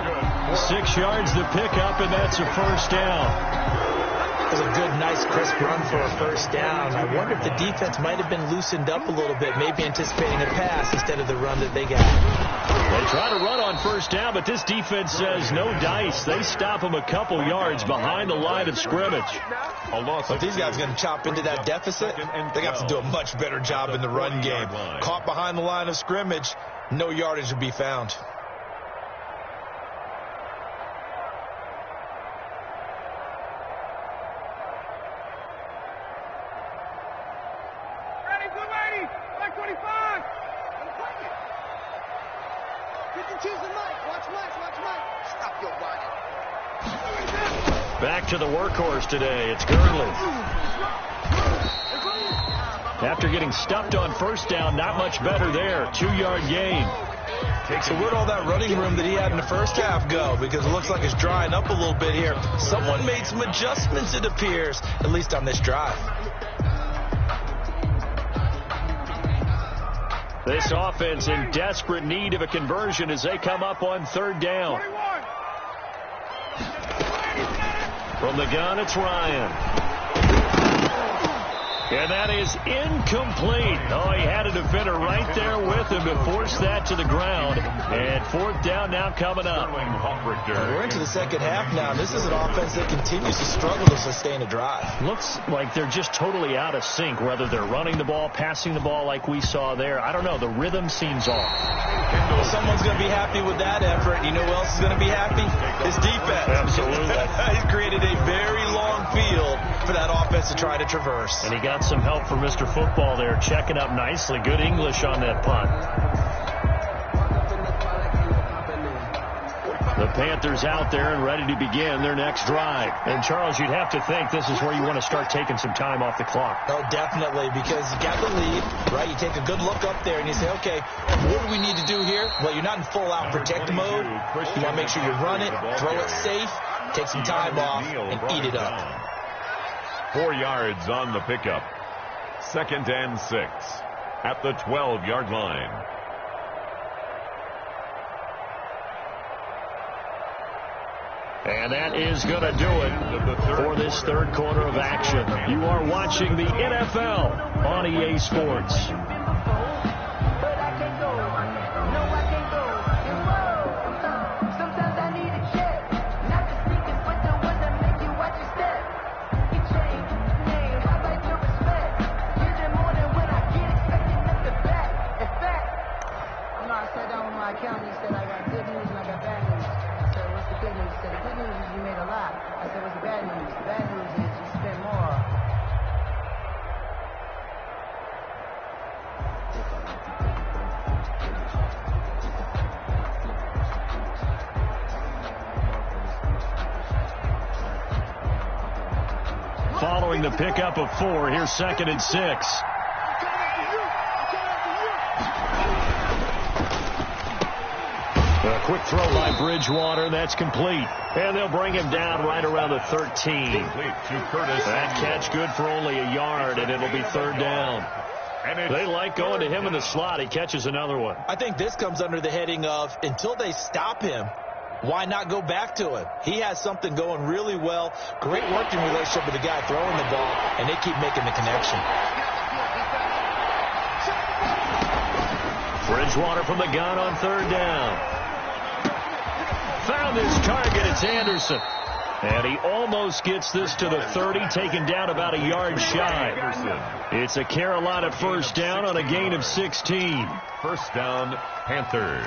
6 yards to pick up, and that's a first down. It was a good, nice, crisp run for a first down. I wonder if the defense might have been loosened up a little bit, maybe anticipating a pass instead of the run that they got. They try to run on first down, but this defense says no dice. They stop them a couple yards behind the line of scrimmage. So if these guys are going to chop into that deficit, they got to do a much better job in the run game. Caught behind the line of scrimmage, no yardage to be found. Back to the workhorse today. It's Gurley. After getting stuffed on first down, not much better there. 2-yard gain. So where'd all that running room that he had in the first half go? Because it looks like it's drying up a little bit here. Someone made some adjustments, it appears, at least on this drive. This offense in desperate need of a conversion as they come up on third down. From the gun, it's Ryan. And that is incomplete. Oh, he had a defender right there with him to force that to the ground. And fourth down now coming up. We're into the second half now. This is an offense that continues to struggle to sustain a drive. Looks like they're just totally out of sync, whether they're running the ball, passing the ball like we saw there. I don't know. The rhythm seems off. Well, someone's going to be happy with that effort. You know who else is going to be happy? His defense. Absolutely. He's created a very long field for that offense to try to traverse. And he got some help from Mr. Football there, checking up nicely. Good English on that punt. The Panthers out there and ready to begin their next drive. And, Charles, you'd have to think this is where you want to start taking some time off the clock. Oh, definitely, because you got the lead, right? You take a good look up there and you say, okay, what do we need to do here? Well, you're not in full-out protect mode. You want to make sure you run it, throw it safe, take some time off, and eat it up. 4 yards on the pickup. 2nd and 6 at the 12-yard line. And that is going to do it for this third quarter of action. You are watching the NFL on EA Sports. Following the pickup of 4, here's 2nd and 6. A quick throw by Bridgewater. That's complete. And they'll bring him down right around the 13. That catch good for only a yard, and it'll be third down. They like going to him in the slot. He catches another one. I think this comes under the heading of until they stop him, why not go back to him? He has something going really well. Great working relationship with the guy throwing the ball, and they keep making the connection. Bridgewater from the gun on third down. Found his target. It's Anderson. And he almost gets this to the 30, taken down about a yard shy. It's a Carolina first down on a gain of 16. First down, Panthers.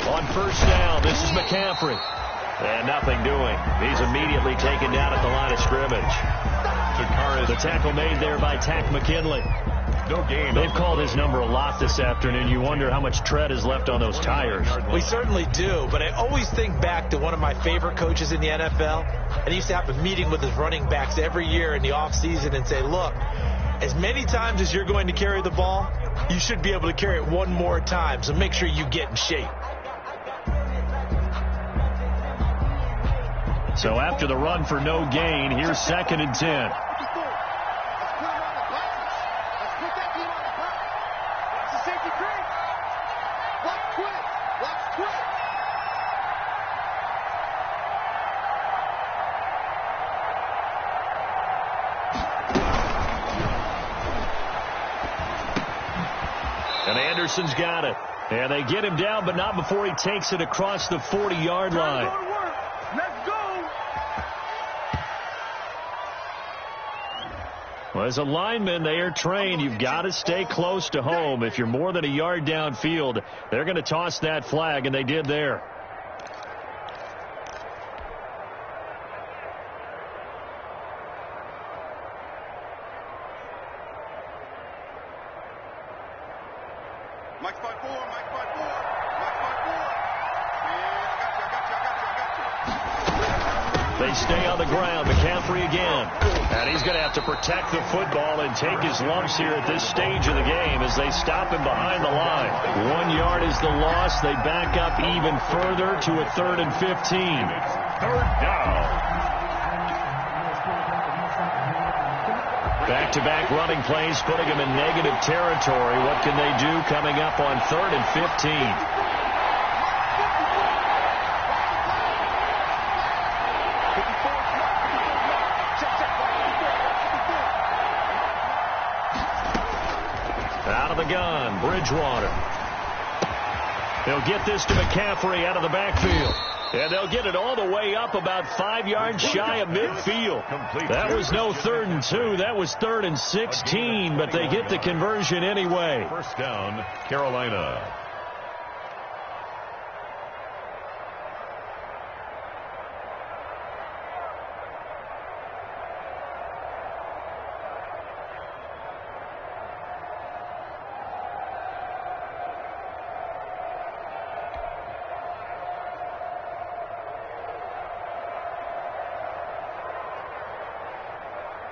On first down, this is McCaffrey. And nothing doing. He's immediately taken down at the line of scrimmage. The tackle made there by Tack McKinley. No gain. They've called his number a lot this afternoon. You wonder how much tread is left on those tires. We certainly do, but I always think back to one of my favorite coaches in the NFL, and he used to have a meeting with his running backs every year in the offseason and say, look, as many times as you're going to carry the ball, you should be able to carry it one more time, so make sure you get in shape. So after the run for no gain, here's 2nd and 10. And Anderson's got it. And they get him down, but not before he takes it across the 40-yard line. Let's go. Well, as a lineman, they are trained. You've got to stay close to home. If you're more than a yard downfield, they're going to toss that flag, and they did there. Mike's 5-4, Mike's 5-4, Mike's 5-4. Yeah, I got you. They stay on the ground. McCaffrey again. And he's going to have to protect the football and take his lumps here at this stage of the game as they stop him behind the line. 1 yard is the loss. They back up even further to a 3rd and 15. Third down. Back-to-back running plays, putting them in negative territory. What can they do coming up on 3rd and 15? Out of the gun, Bridgewater. They'll get this to McCaffrey out of the backfield. And they'll get it all the way up about 5 yards shy of midfield. That was no 3rd and 2. That was 3rd and 16, but they get the conversion anyway. First down, Carolina.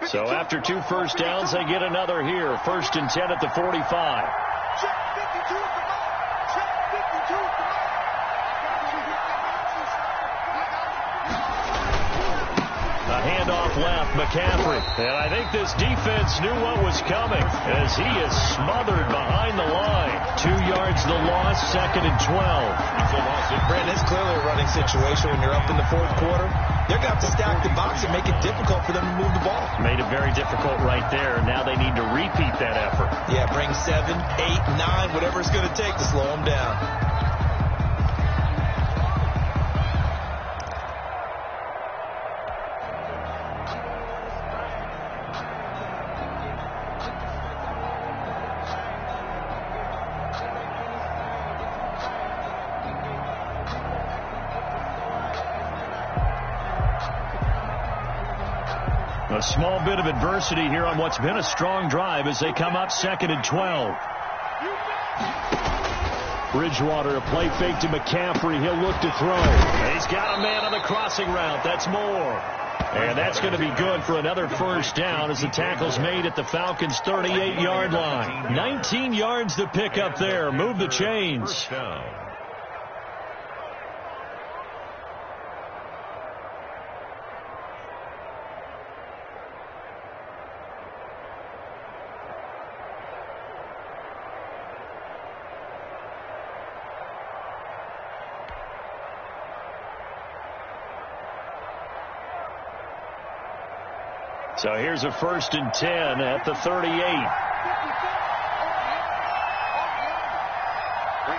So after 2 first downs, they get another here. 1st and 10 at the 45. Check 52 at the mark. Check 52 at the mark. A handoff left, McCaffrey. And I think this defense knew what was coming as he is smothered behind the line. 2 yards the loss, 2nd and 12. Brandon, it's clearly a running situation when you're up in the 4th quarter. They're going to have to stack the box and make it difficult for them to move the ball. Made it very difficult right there. Now they need to repeat that effort. Yeah, bring 7, 8, 9, whatever it's going to take to slow them down. A small bit of adversity here on what's been a strong drive as they come up 2nd and 12. Bridgewater, a play fake to McCaffrey. He'll look to throw. He's got a man on the crossing route. That's more. And that's going to be good for another first down as the tackle's made at the Falcons' 38-yard line. 19 yards to pick up there. Move the chains. First down. So here's a 1st and 10 at the 38. Right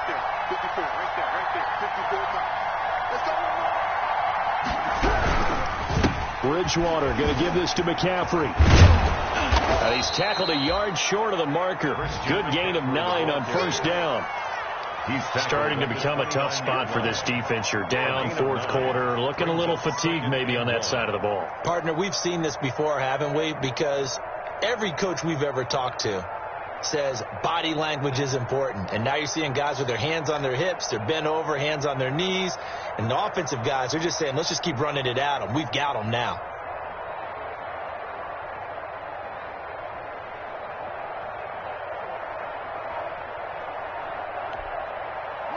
there. 54. Right there. 54 times. Let's go. Bridgewater going to give this to McCaffrey. And he's tackled a yard short of the marker. Good gain of 9 on first down. Starting to become a tough spot for this defense. You're down, fourth quarter, looking a little fatigued maybe on that side of the ball. Partner, we've seen this before, haven't we? Because every coach we've ever talked to says body language is important. And now you're seeing guys with their hands on their hips, they're bent over, hands on their knees. And the offensive guys are just saying, let's just keep running it at them. We've got them now.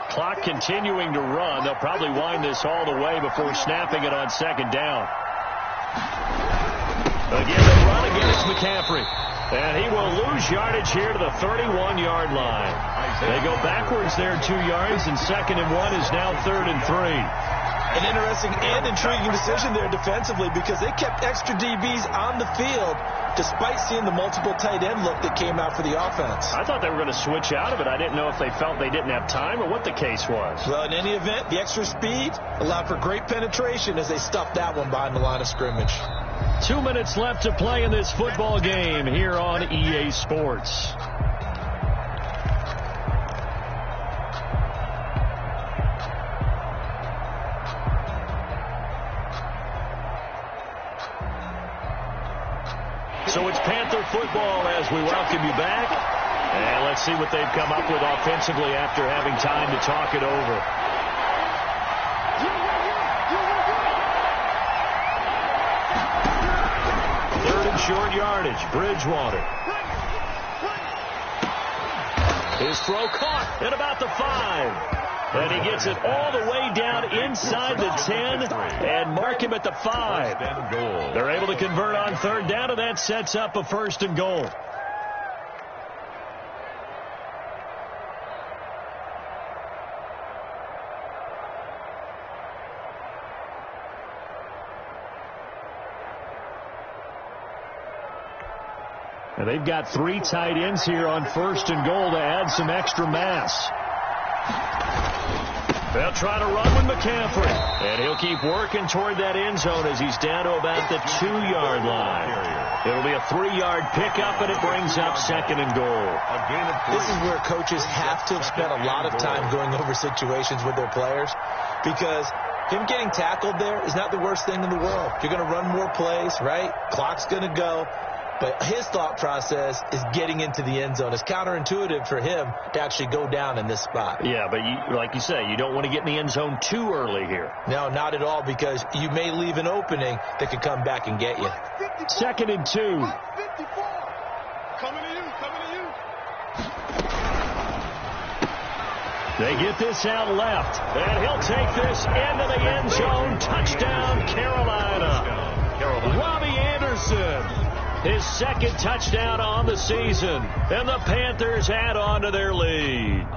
Clock continuing to run. They'll probably wind this all the way before snapping it on second down. Again, they run against McCaffrey. And he will lose yardage here to the 31-yard line. They go backwards there 2 yards, and 2nd and 1 is now 3rd and 3. An interesting and intriguing decision there defensively because they kept extra DBs on the field despite seeing the multiple tight end look that came out for the offense. I thought they were going to switch out of it. I didn't know if they felt they didn't have time or what the case was. Well, in any event, the extra speed allowed for great penetration as they stuffed that one behind the line of scrimmage. 2 minutes left to play in this football game here on EA Sports. So it's Panther football as we welcome you back. And let's see what they've come up with offensively after having time to talk it over. Third and short yardage. Bridgewater. His throw caught at about the 5. And he gets it all the way down inside the 10 and mark him at the 5. They're able to convert on third down, and that sets up a 1st and goal. And they've got 3 tight ends here on 1st and goal to add some extra mass. They'll try to run with McCaffrey. And he'll keep working toward that end zone as he's down to about the 2-yard line. It'll be a 3-yard pickup, and it brings up 2nd and goal. This is where coaches have to have spent a lot of time going over situations with their players because him getting tackled there is not the worst thing in the world. You're going to run more plays, right? Clock's going to go. But his thought process is getting into the end zone. It's counterintuitive for him to actually go down in this spot. Yeah, but like you say, you don't want to get in the end zone too early here. No, not at all, because you may leave an opening that could come back and get you. 2nd and 2. Coming to you, coming to you. They get this out left, and he'll take this into the end zone. Touchdown, Carolina. Robbie Anderson. His 2nd touchdown on the season, and the Panthers add on to their lead.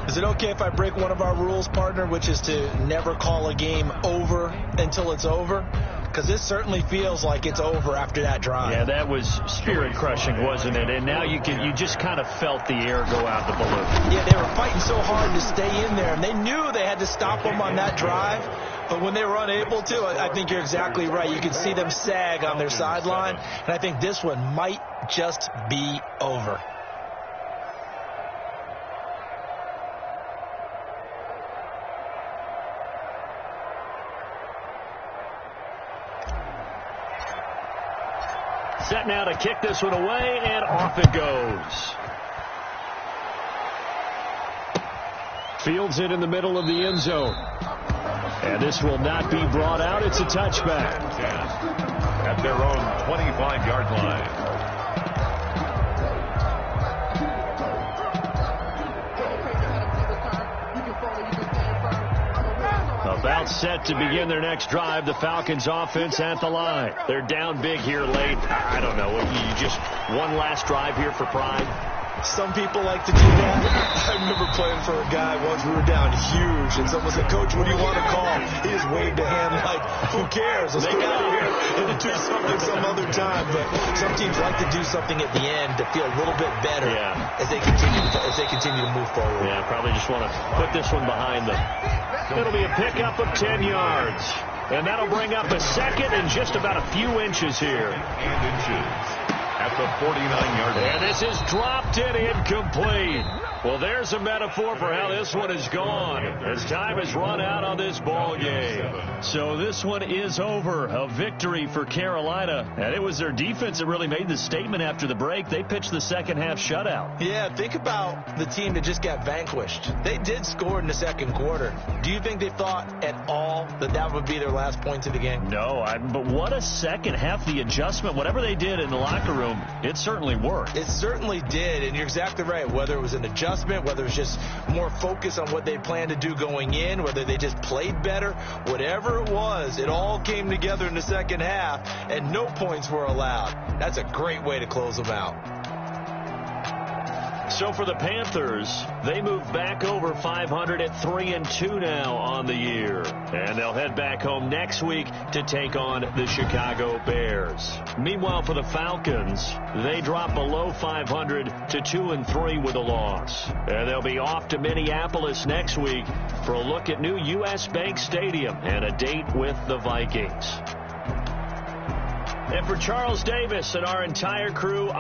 Is it okay if I break one of our rules, partner, which is to never call a game over until it's over? Because this certainly feels like it's over after that drive. Yeah, that was spirit-crushing, wasn't it? And now you just kind of felt the air go out the balloon. Yeah, they were fighting so hard to stay in there, and they knew they had to stop them on that drive. But when they were unable to, I think you're exactly right. You could see them sag on their sideline, and I think this one might just be over. Set now to kick this one away, and off it goes. Fields it in the middle of the end zone. And this will not be brought out. It's a touchback. At their own 25-yard line. About set to begin their next drive. The Falcons offense at the line. They're down big here late. I don't know. You just one last drive here for pride. Some people like to do that. I remember playing for a guy once. We were down huge, and someone said, "Coach, what do you want to call?" He just waved a hand like, "Who cares? Let's get out of here and do something some other time." But some teams like to do something at the end to feel a little bit better as they continue to move forward. Yeah, probably just want to put this one behind them. It'll be a pickup of 10 yards, and that'll bring up a 2nd and just about a few inches here. At the 49-yard line. And this is dropped and incomplete. Well, there's a metaphor for how this one is gone as time has run out on this ball game. So this one is over. A victory for Carolina. And it was their defense that really made the statement after the break. They pitched the second half shutout. Yeah, think about the team that just got vanquished. They did score in the second quarter. Do you think they thought at all that that would be their last points of the game? No, but what a second half. The adjustment, whatever they did in the locker room, it certainly worked. It certainly did, and you're exactly right. Whether it was an adjustment, whether it was just more focus on what they planned to do going in, whether they just played better, whatever it was, it all came together in the second half, and no points were allowed. That's a great way to close them out. So for the Panthers, they move back over 500 at 3-2 now on the year. And they'll head back home next week to take on the Chicago Bears. Meanwhile, for the Falcons, they drop below 500 to 2-3 with a loss. And they'll be off to Minneapolis next week for a look at new U.S. Bank Stadium and a date with the Vikings. And for Charles Davis and our entire crew,